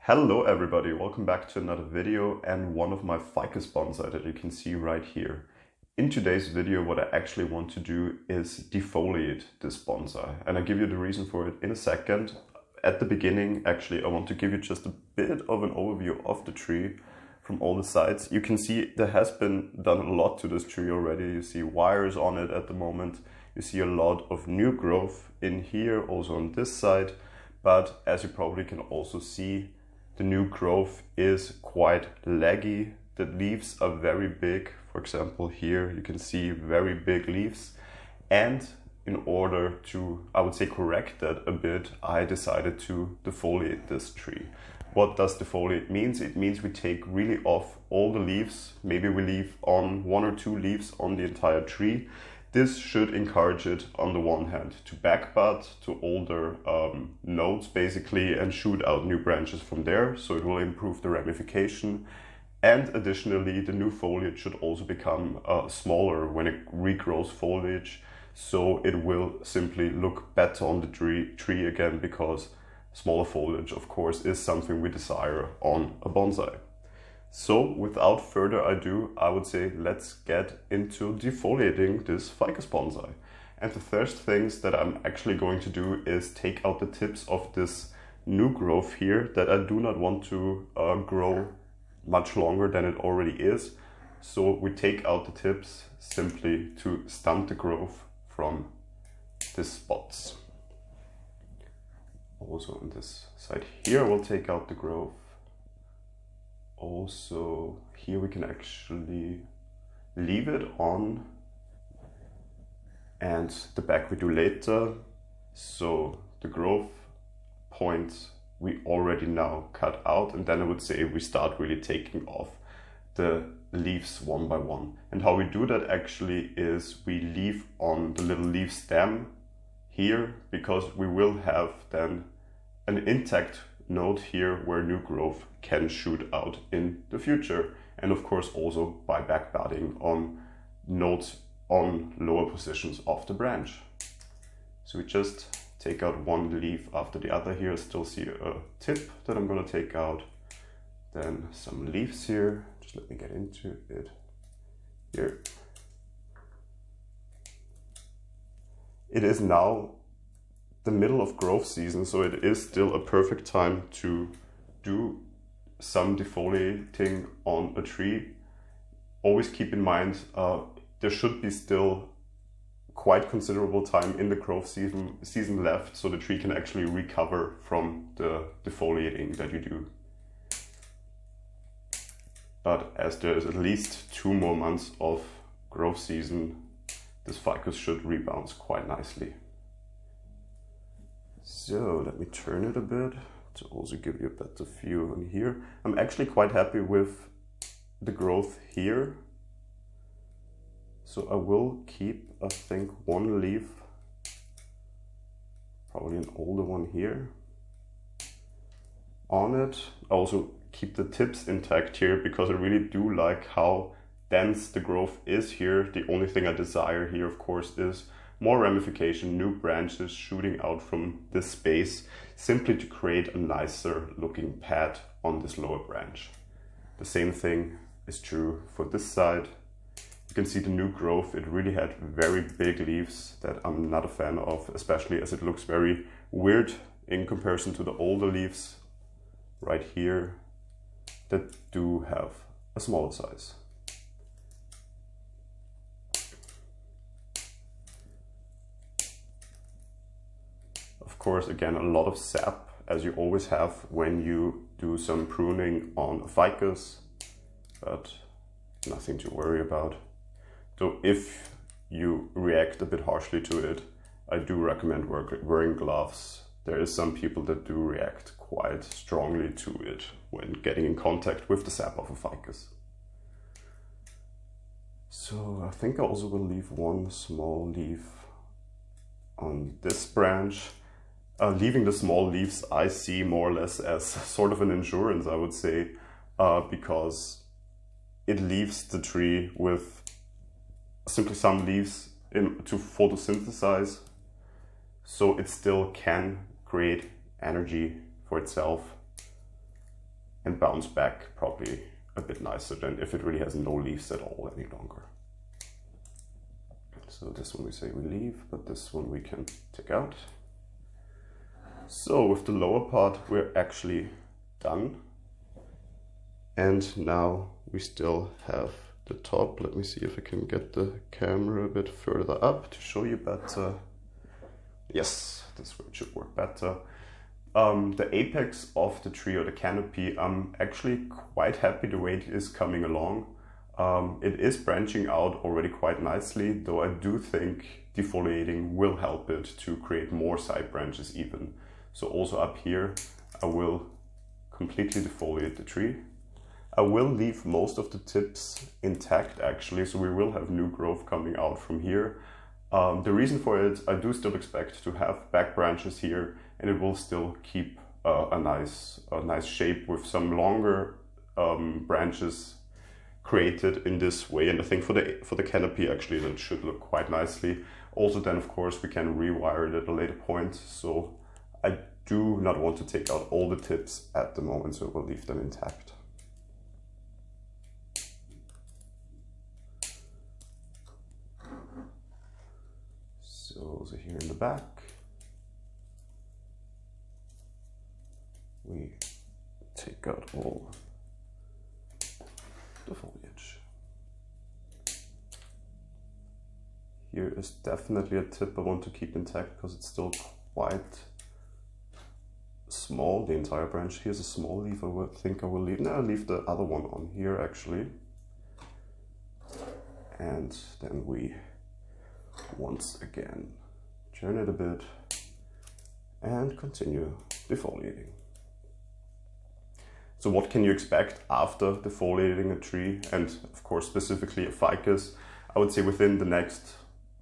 Hello everybody, welcome back to another video and one of my Ficus Bonsai that you can see right here. In today's video what I actually want to do is defoliate this bonsai, and I'll give you the reason for it in a second. At the beginning actually I want to give you just a bit of an overview of the tree from all the sides. You can see there has been done a lot to this tree already. You see wires on it at the moment, you see a lot of new growth in here, also on this side, but as you probably can also see, the new growth is quite leggy. The leaves are very big. For example, here you can see very big leaves. And in order to, I would say, correct that a bit, I decided to defoliate this tree. What does defoliate means? It means we take really off all the leaves. Maybe we leave on 1 or 2 leaves on the entire tree. This should encourage it, on the one hand, to backbud to older nodes basically and shoot out new branches from there, so it will improve the ramification. And additionally, the new foliage should also become smaller when it regrows foliage, so it will simply look better on the tree again, because smaller foliage, of course, is something we desire on a bonsai. So without further ado, I would say let's get into defoliating this Ficus bonsai. And the first things that I'm actually going to do is take out the tips of this new growth here that I do not want to grow much longer than it already is. So we take out the tips simply to stunt the growth from these spots. Also on this side here we'll take out the growth. Also here we can actually leave it on, and the back we do later. So the growth points we already now cut out, and then I would say we start really taking off the leaves one by one. And how we do that actually is we leave on the little leaf stem here, because we will have then an intact node here where new growth can shoot out in the future, and of course also by backbudding on nodes on lower positions of the branch. So we just take out one leaf after the other here. Still see a tip that I'm going to take out, then some leaves here. Just let me get into it here. It is now the middle of growth season, so it is still a perfect time to do some defoliating on a tree. Always keep in mind there should be still quite considerable time in the growth season left, so the tree can actually recover from the defoliating that you do. But as there is at least 2 more months of growth season, this ficus should rebound quite nicely. So let me turn it a bit to also give you a better view on here. I'm actually quite happy with the growth here. So I will keep, I think, 1 leaf, probably an older one here, on it. I also keep the tips intact here because I really do like how dense the growth is here. The only thing I desire here, of course, is more ramification, new branches shooting out from this space, simply to create a nicer looking pad on this lower branch. The same thing is true for this side. You can see the new growth, it really had very big leaves that I'm not a fan of, especially as it looks very weird in comparison to the older leaves right here that do have a smaller size. Of course, again, a lot of sap, as you always have when you do some pruning on a ficus, but nothing to worry about. So if you react a bit harshly to it, I do recommend wearing gloves. There is some people that do react quite strongly to it when getting in contact with the sap of a ficus. So I think I also will leave 1 small leaf on this branch. Leaving the small leaves I see more or less as sort of an insurance, I would say, because it leaves the tree with simply some leaves to photosynthesize, so it still can create energy for itself. and bounce back probably a bit nicer than if it really has no leaves at all any longer. So this one we say we leave, but this one we can take out. So with the lower part we're actually done. And now we still have the top. Let me see if I can get the camera a bit further up to show you better. Yes, this way it should work better. The apex of the tree or the canopy, I'm actually quite happy the way it is coming along. It is branching out already quite nicely, though I do think defoliating will help it to create more side branches even. So also up here, I will completely defoliate the tree. I will leave most of the tips intact actually, so we will have new growth coming out from here. The reason for it, I do still expect to have back branches here, and it will still keep a nice shape with some longer branches created in this way. And I think for the canopy actually that should look quite nicely. Also then of course we can rewire it at a later point. So I do not want to take out all the tips at the moment, so we'll leave them intact. So here in the back, we take out all the foliage. Here is definitely a tip I want to keep intact because it's still quite small, the entire branch. Here's a small leaf I would think I will leave. No, I'll leave the other one on here actually. And then we once again turn it a bit and continue defoliating. So what can you expect after defoliating a tree, and of course specifically a ficus? I would say within the next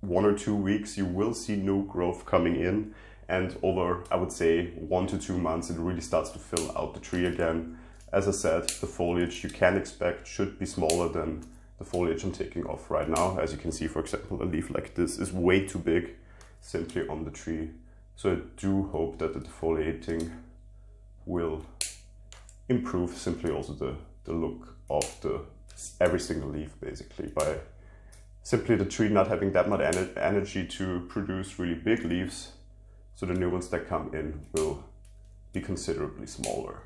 1 or 2 weeks you will see new growth coming in, and over I would say 1 to 2 months it really starts to fill out the tree again. As I said, the foliage you can expect should be smaller than the foliage I'm taking off right now. As you can see, for example, a leaf like this is way too big simply on the tree. So I do hope that the defoliating will improve simply also the look of every single leaf basically, by simply the tree not having that much energy to produce really big leaves. So the new ones that come in will be considerably smaller.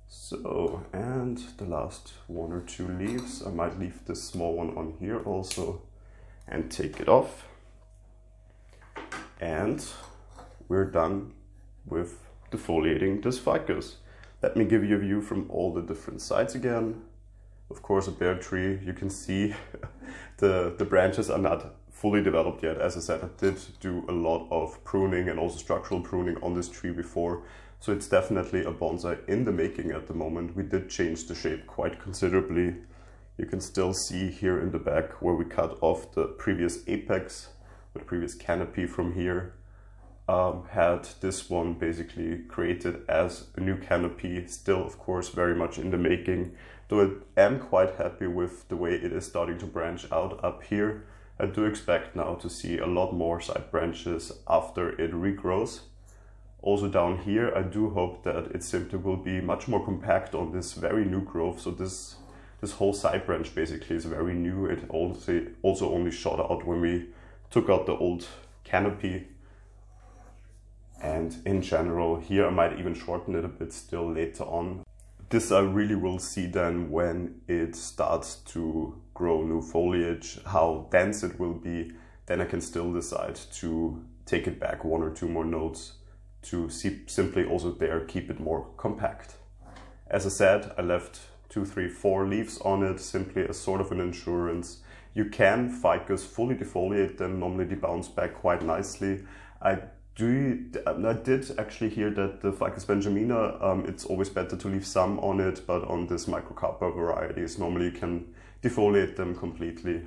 So, and the last 1 or 2 leaves, I might leave this small one on here also and take it off. And we're done with defoliating this ficus. Let me give you a view from all the different sides again. Of course, a bare tree, you can see the branches are not fully developed yet. As I said, I did do a lot of pruning and also structural pruning on this tree before. So it's definitely a bonsai in the making at the moment. We did change the shape quite considerably. You can still see here in the back where we cut off the previous apex, the previous canopy from here. Had this one basically created as a new canopy, still of course very much in the making, though I am quite happy with the way it is starting to branch out up here. I do expect now to see a lot more side branches after it regrows. Also down here, I do hope that it simply will be much more compact on this very new growth. So this whole side branch basically is very new. It also only shot out when we took out the old canopy. And in general, here I might even shorten it a bit still later on. This I really will see then when it starts to grow new foliage, how dense it will be. Then I can still decide to take it back 1 or 2 more nodes to simply also there keep it more compact. As I said, I left 2, 3, 4 leaves on it, simply as sort of an insurance. You can ficus fully defoliate them, normally they bounce back quite nicely. I did actually hear that the Ficus benjamina, it's always better to leave some on it, but on this microcarpa varieties, normally you can defoliate them completely.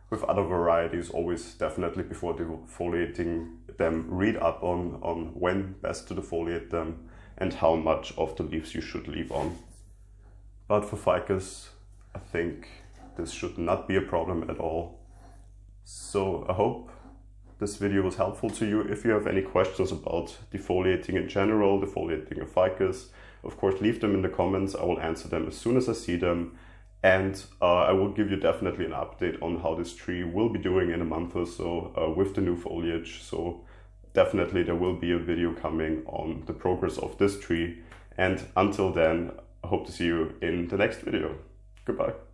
With other varieties, always definitely before defoliating them, read up on when best to defoliate them and how much of the leaves you should leave on. But for ficus, I think this should not be a problem at all. So I hope this video was helpful to you. If you have any questions about defoliating in general, defoliating a ficus, of course leave them in the comments. I will answer them as soon as I see them. And I will give you definitely an update on how this tree will be doing in a month or so with the new foliage. So definitely there will be a video coming on the progress of this tree. And until then, I hope to see you in the next video. Goodbye.